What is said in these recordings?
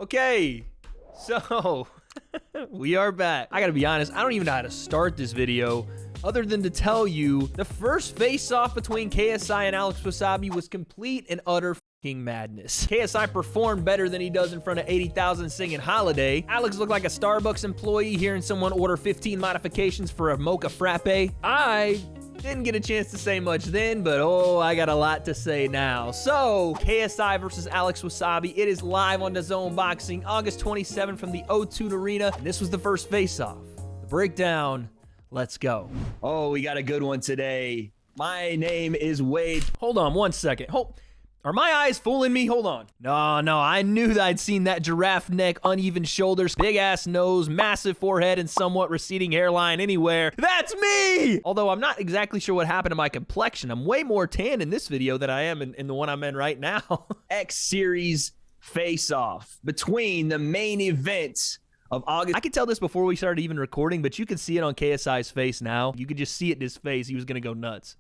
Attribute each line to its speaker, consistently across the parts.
Speaker 1: Okay, so we are back. I gotta be honest, I don't even know how to start this video other than to tell you the first face-off between KSI and Alex Wassabi was complete and utter madness. KSI performed better than he does in front of 80,000 singing Holiday. Alex looked like a Starbucks employee hearing someone order 15 modifications for a mocha frappe. I didn't get a chance to say much then, but oh, I got a lot to say now. So, KSI versus Alex Wassabi. It is live on DAZN Boxing, August 27 from the O2 Arena. And this was the first face-off. The breakdown, let's go. Oh, we got a good one today. My name is Wade. Hold on one second. Are my eyes fooling me? Hold on. No, I knew that I'd seen that giraffe neck, uneven shoulders, big ass nose, massive forehead, and somewhat receding hairline anywhere. That's me! Although I'm not exactly sure what happened to my complexion. I'm way more tan in this video than I am in the one I'm in right now. X Series face-off between the main events of August. I could tell this before we started even recording, but you could see it on KSI's face now. You could just see it in his face. He was gonna go nuts.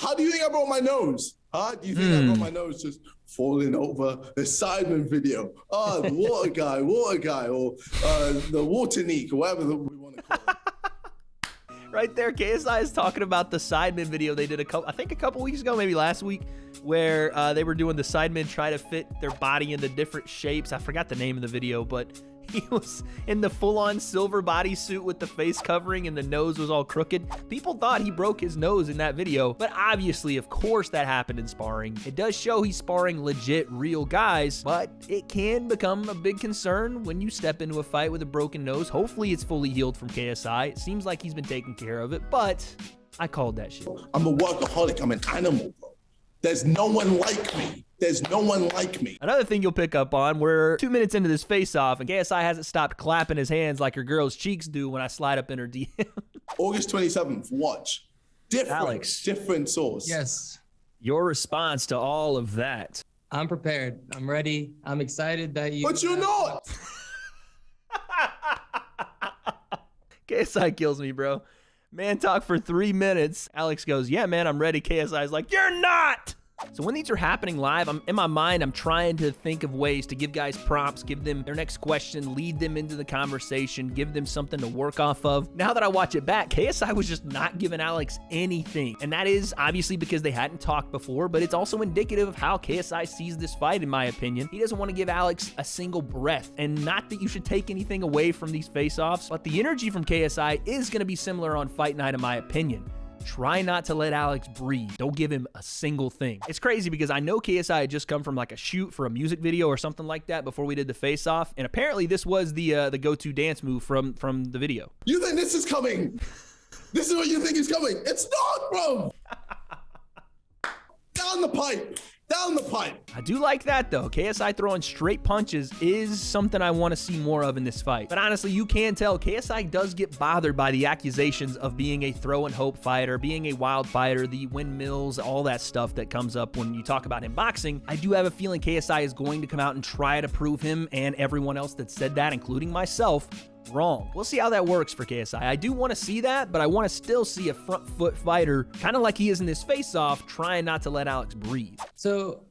Speaker 2: How do you think I broke my nose? Huh? Do you think I broke my nose just falling over the Sidemen video? Oh, the water guy, or the waternik, or whatever we want to call it.
Speaker 1: Right there, KSI is talking about the Sidemen video they did I think a couple weeks ago, maybe last week, where they were doing the Sidemen try to fit their body into different shapes. I forgot the name of the video, but he was in the full-on silver bodysuit with the face covering and the nose was all crooked. People thought he broke his nose in that video, but obviously, of course, that happened in sparring. It does show he's sparring legit, real guys, but it can become a big concern when you step into a fight with a broken nose. Hopefully, it's fully healed from KSI. It seems like he's been taking care of it, but I called that shit.
Speaker 2: I'm a workaholic. I'm an animal, bro. There's no one like me. There's no one like me.
Speaker 1: Another thing you'll pick up on, we're 2 minutes into this face-off, and KSI hasn't stopped clapping his hands like your girl's cheeks do when I slide up in her DM.
Speaker 2: August 27th, watch. Different source.
Speaker 3: Yes.
Speaker 1: Your response to all of that.
Speaker 3: I'm prepared. I'm ready. I'm excited that you...
Speaker 2: But you're not.
Speaker 1: KSI kills me, bro. Man talk for 3 minutes. Alex goes, yeah, man, I'm ready. KSI's like, you're not! So when these are happening live, in my mind, I'm trying to think of ways to give guys prompts, give them their next question, lead them into the conversation, give them something to work off of. Now that I watch it back, KSI was just not giving Alex anything. And that is obviously because they hadn't talked before, but it's also indicative of how KSI sees this fight, in my opinion. He doesn't want to give Alex a single breath. And not that you should take anything away from these face-offs, but the energy from KSI is going to be similar on fight night, in my opinion. Try not to let Alex breathe. Don't give him a single thing. It's crazy because I know KSI had just come from like a shoot for a music video or something like that before we did the face-off, and apparently this was the go-to dance move from the video.
Speaker 2: You think this is coming? This is what you think is coming? It's not, bro. Down the pipe. Down the pipe.
Speaker 1: I do like that, though. KSI throwing straight punches is something I want to see more of in this fight. But honestly, you can tell KSI does get bothered by the accusations of being a throw and hope fighter, being a wild fighter, the windmills, all that stuff that comes up when you talk about him boxing. I do have a feeling KSI is going to come out and try to prove him and everyone else that said that, including myself, wrong. We'll see how that works for KSI. I do want to see that, but I want to still see a front foot fighter, kind of like he is in this face-off, trying not to let Alex breathe.
Speaker 3: So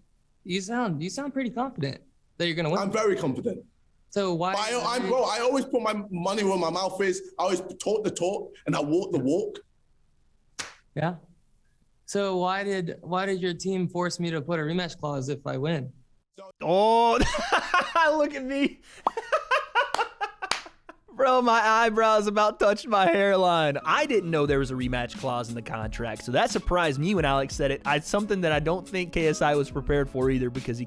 Speaker 3: you sound pretty confident that you're gonna win.
Speaker 2: I'm very confident.
Speaker 3: So why?
Speaker 2: I always put my money where my mouth is. I always talk the talk and I walk the walk.
Speaker 3: Yeah. So why did your team force me to put a rematch clause if I win?
Speaker 1: Oh, look at me. Bro, my eyebrows about touched my hairline. I didn't know there was a rematch clause in the contract, so that surprised me when Alex said it. It's something that I don't think KSI was prepared for either, because he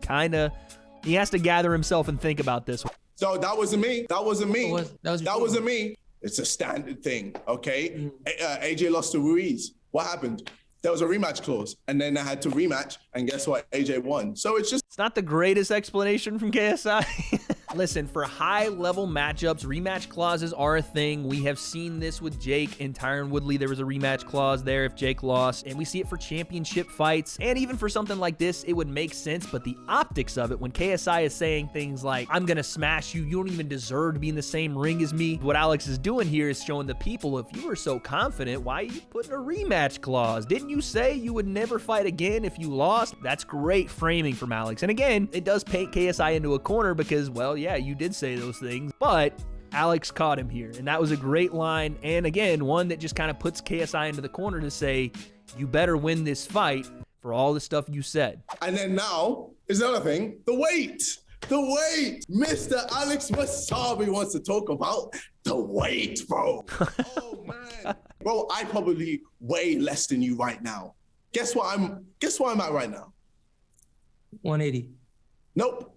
Speaker 1: has to gather himself and think about this one.
Speaker 2: So that wasn't me. That wasn't me.
Speaker 3: That
Speaker 2: wasn't me. It's a standard thing, okay? AJ lost to Ruiz. What happened? There was a rematch clause, and then I had to rematch, and guess what? AJ won. So it's
Speaker 1: not the greatest explanation from KSI. Listen, for high-level matchups, rematch clauses are a thing. We have seen this with Jake and Tyron Woodley. There was a rematch clause there if Jake lost, and we see it for championship fights. And even for something like this, it would make sense, but the optics of it, when KSI is saying things like, I'm gonna smash you, you don't even deserve to be in the same ring as me. What Alex is doing here is showing the people, if you were so confident, why are you putting a rematch clause? Didn't you say you would never fight again if you lost? That's great framing from Alex. And again, it does paint KSI into a corner because, well, yeah, you did say those things, but Alex caught him here. And that was a great line. And again, one that just kind of puts KSI into the corner to say, you better win this fight for all the stuff you said.
Speaker 2: And then now is another thing, the weight. The weight. Mr. Alex Wassabi wants to talk about the weight, bro. Oh, man. Bro, I probably weigh less than you right now. Guess where I'm at right now?
Speaker 3: 180.
Speaker 2: Nope.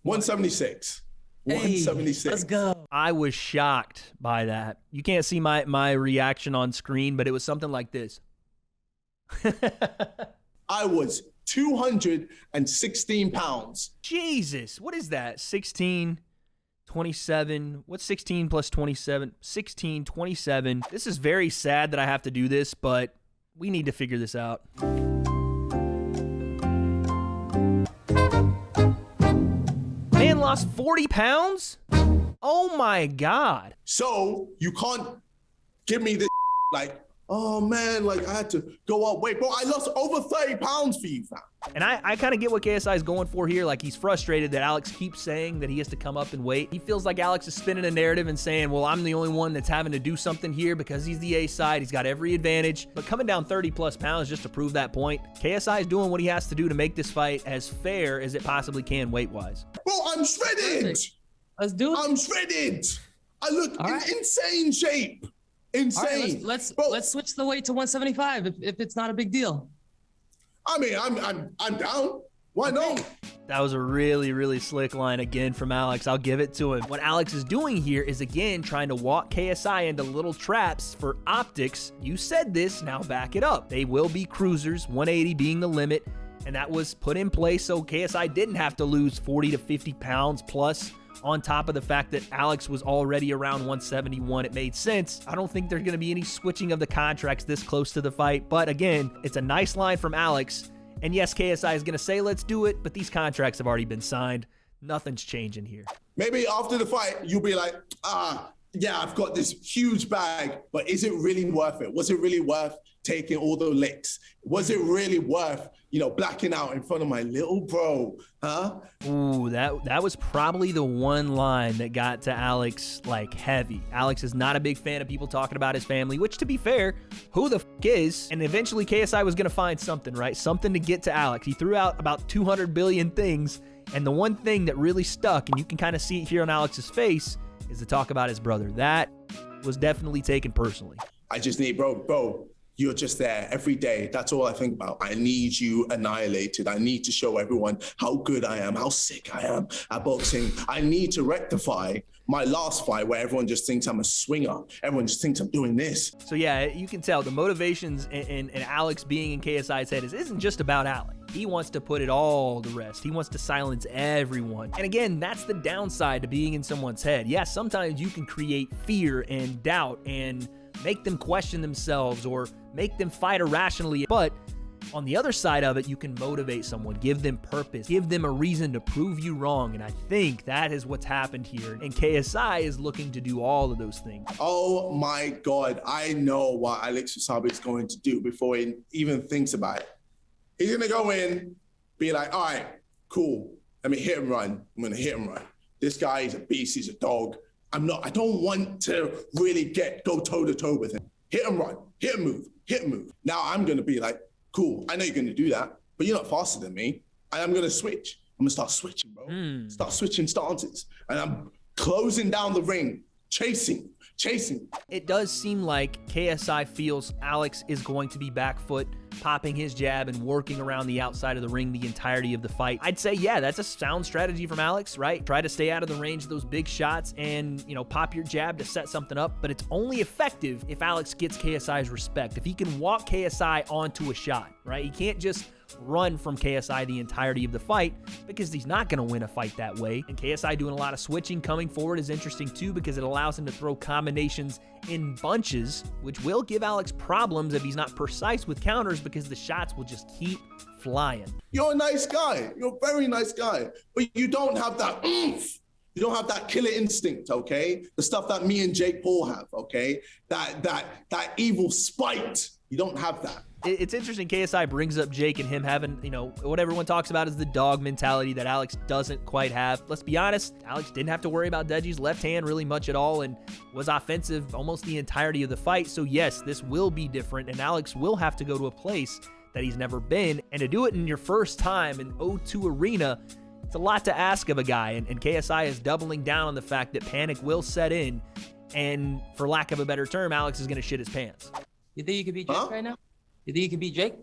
Speaker 2: 176.
Speaker 3: Hey,
Speaker 2: 176.
Speaker 3: let's go.
Speaker 1: I was shocked by that. You can't see my reaction on screen, but it was something like this.
Speaker 2: I was 216 pounds.
Speaker 1: Jesus, what is that? 16, 27. What's 16 plus 27? 16, 27. This is very sad that I have to do this, but we need to figure this out. Man lost 40 pounds? Oh my God.
Speaker 2: So you can't give me this like, oh man, like I had to go up weight. Bro, I lost over 30 pounds for you, fam.
Speaker 1: And I kind of get what KSI is going for here. Like, he's frustrated that Alex keeps saying that he has to come up and wait. He feels like Alex is spinning a narrative and saying, well, I'm the only one that's having to do something here because he's the A side. He's got every advantage. But coming down 30 plus pounds just to prove that point, KSI is doing what he has to do to make this fight as fair as it possibly can weight-wise.
Speaker 2: Bro, I'm shredded.
Speaker 3: Perfect. Let's do it.
Speaker 2: I'm shredded. I look in insane shape. Insane.
Speaker 3: All right, let's switch the weight to 175 if it's not a big deal.
Speaker 2: I mean, I'm down. Why not?
Speaker 1: That was a really, really slick line again from Alex. I'll give it to him. What Alex is doing here is, again, trying to walk KSI into little traps for optics. You said this, now back it up. They will be cruisers, 180 being the limit, and that was put in place so KSI didn't have to lose 40 to 50 pounds plus. On top of the fact that Alex was already around 171, it made sense. I don't think there's going to be any switching of the contracts this close to the fight. But again, it's a nice line from Alex. And yes, KSI is going to say, let's do it. But these contracts have already been signed. Nothing's changing here.
Speaker 2: Maybe after the fight, you'll be like, yeah, I've got this huge bag, but is it really worth it? Was it really worth taking all the licks? Was it really worth, blacking out in front of my little bro, huh?
Speaker 1: Ooh, that was probably the one line that got to Alex like heavy. Alex is not a big fan of people talking about his family, which to be fair, who the f is? And eventually KSI was gonna find something, right? Something to get to Alex. He threw out about 200 billion things, and the one thing that really stuck, and you can kind of see it here on Alex's face, is to talk about his brother. That was definitely taken personally.
Speaker 2: I just need, bro, you're just there every day. That's all I think about. I need you annihilated. I need to show everyone how good I am, how sick I am at boxing. I need to rectify my last fight where everyone just thinks I'm a swinger. Everyone just thinks I'm doing this.
Speaker 1: So yeah, you can tell the motivations in Alex being in KSI's head isn't just about Alex. He wants to put it all to rest. He wants to silence everyone. And again, that's the downside to being in someone's head. Yeah, sometimes you can create fear and doubt and make them question themselves or make them fight irrationally. But on the other side of it, you can motivate someone, give them purpose, give them a reason to prove you wrong. And I think that is what's happened here. And KSI is looking to do all of those things.
Speaker 2: Oh my God, I know what Alex Wassabi is going to do before he even thinks about it. He's going to go in, be like, all right, cool. Let me hit and run. I'm going to hit and run. This guy is a beast. He's a dog. I don't want to really go toe to toe with him. Hit and run, hit and move, hit and move. Now I'm going to be like, cool, I know you're going to do that, but you're not faster than me. And I'm going to switch. I'm going to start switching, bro. Start switching stances. And I'm closing down the ring, chasing.
Speaker 1: It does seem like KSI feels Alex is going to be back foot, popping his jab and working around the outside of the ring the entirety of the fight. I'd say, yeah, that's a sound strategy from Alex, right? Try to stay out of the range of those big shots and, pop your jab to set something up, but it's only effective if Alex gets KSI's respect. If he can walk KSI onto a shot, right? He can't just run from KSI the entirety of the fight because he's not going to win a fight that way. And KSI doing a lot of switching coming forward is interesting too because it allows him to throw combinations in bunches, which will give Alex problems if he's not precise with counters because the shots will just keep flying.
Speaker 2: You're a nice guy. You're a very nice guy, but you don't have that oomph. You don't have that killer instinct, okay? The stuff that me and Jake Paul have, okay? That evil spite. You don't have that.
Speaker 1: It's interesting KSI brings up Jake and him having, you know, what everyone talks about is the dog mentality that Alex doesn't quite have. Let's be honest, Alex didn't have to worry about Deji's left hand really much at all and was offensive almost the entirety of the fight. So yes, this will be different and Alex will have to go to a place that he's never been. And to do it in your first time in O2 Arena, it's a lot to ask of a guy. And KSI is doubling down on the fact that panic will set in. And for lack of a better term, Alex is going to shit his pants.
Speaker 3: You think you could beat Jake right now? You think you could beat Jake?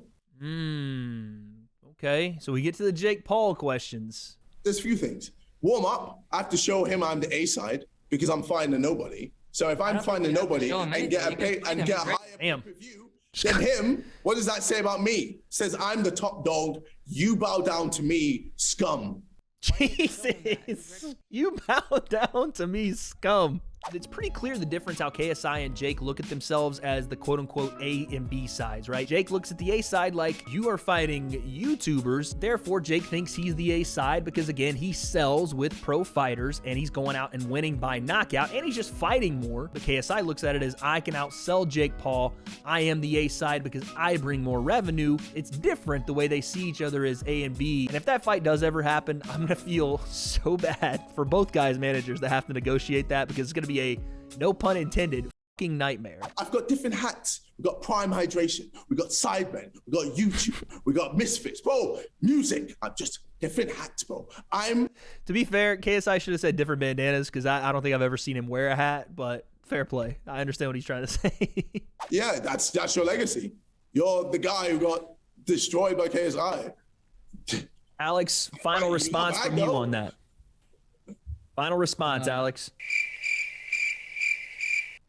Speaker 1: Okay. So we get to the Jake Paul questions.
Speaker 2: There's a few things. Warm up. I have to show him I'm the A side because I'm finding nobody. So if I'm finding nobody and get a higher pay-per-view than him, what does that say about me? It says I'm the top dog. You bow down to me, scum.
Speaker 1: Jesus. You bow down to me, scum. It's pretty clear the difference how KSI and Jake look at themselves as the quote-unquote A and B sides, right? Jake looks at the A side like you are fighting YouTubers. Therefore, Jake thinks he's the A side because, again, he sells with pro fighters and he's going out and winning by knockout and he's just fighting more. But KSI looks at it as I can outsell Jake Paul. I am the A side because I bring more revenue. It's different the way they see each other as A and B. And if that fight does ever happen, I'm going to feel so bad for both guys' managers that have to negotiate that because it's going to be a, no pun intended, fucking nightmare.
Speaker 2: I've got different hats. We've got Prime Hydration. We've got Sidemen. We've got YouTube. We've got Misfits. Bro, music. I'm just different hats, bro. To
Speaker 1: be fair, KSI should have said different bandanas because I don't think I've ever seen him wear a hat, but fair play. I understand what he's trying to say.
Speaker 2: Yeah, that's your legacy. You're the guy who got destroyed by KSI.
Speaker 1: Alex, final response from you on that. Final response, Alex.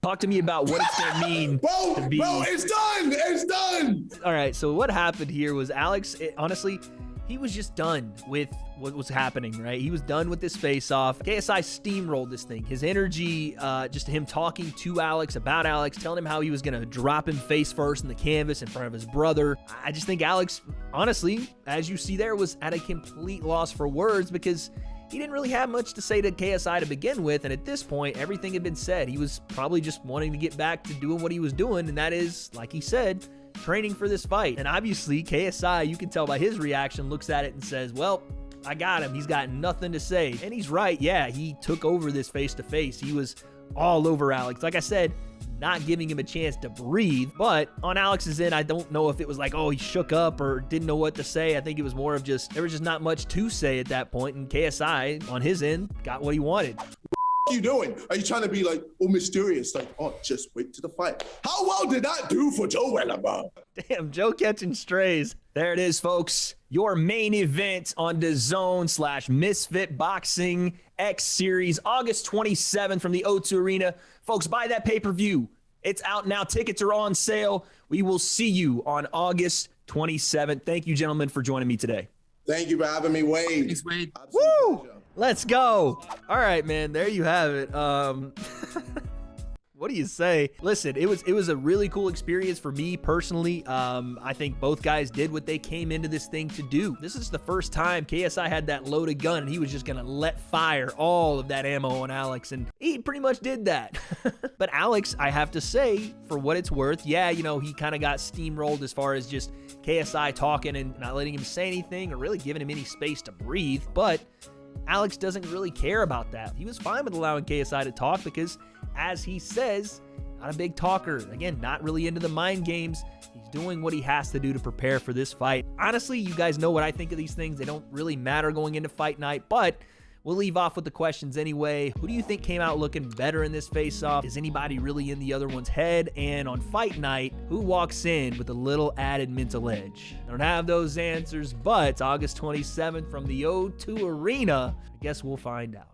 Speaker 1: Talk to me about what it's going to mean to be...
Speaker 2: Bro, it's done! It's done!
Speaker 1: All right, so what happened here was Alex, honestly, he was just done with what was happening, right? He was done with this face-off. KSI steamrolled this thing. His energy, just him talking to Alex, about Alex, telling him how he was going to drop him face first in the canvas in front of his brother. I just think Alex, honestly, as you see there, was at a complete loss for words because he didn't really have much to say to KSI to begin with, and at this point, everything had been said. He was probably just wanting to get back to doing what he was doing, and that is, like he said, training for this fight. And obviously, KSI, you can tell by his reaction, looks at it and says, well, I got him. He's got nothing to say. And he's right. Yeah, he took over this face-to-face. He was all over Alex. Like I said, not giving him a chance to breathe. But on Alex's end, I don't know if it was like, oh, he shook up or didn't know what to say. I think it was more of just, there was just not much to say at that point. And KSI, on his end, got what he wanted.
Speaker 2: What are you doing? Are you trying to be like all mysterious? Like, oh, just wait to the fight. How well did that do for Joe Wellenberg?
Speaker 1: Damn, Joe catching strays. There it is, folks. Your main event on DAZN/Misfit Boxing X Series, August 27th from the O2 Arena. Folks, buy that pay-per-view. It's out now. Tickets are on sale. We will see you on August 27th. Thank you, gentlemen, for joining me today.
Speaker 2: Thank you for having me, Wade.
Speaker 3: Thanks, Wade.
Speaker 1: Woo! Pleasure. Let's go. All right, man. There you have it. What do you say? Listen, it was a really cool experience for me personally. I think both guys did what they came into this thing to do. This is the first time KSI had that loaded gun and he was just gonna let fire all of that ammo on Alex, and he pretty much did that. But Alex, I have to say, for what it's worth, yeah, you know, he kind of got steamrolled as far as just KSI talking and not letting him say anything or really giving him any space to breathe, but Alex doesn't really care about that. He was fine with allowing KSI to talk because, as he says, not a big talker. Again, not really into the mind games. He's doing what he has to do to prepare for this fight. Honestly, you guys know what I think of these things. They don't really matter going into fight night, but we'll leave off with the questions anyway. Who do you think came out looking better in this face-off? Is anybody really in the other one's head? And on fight night, who walks in with a little added mental edge? I don't have those answers, but it's August 27th from the O2 Arena. I guess we'll find out.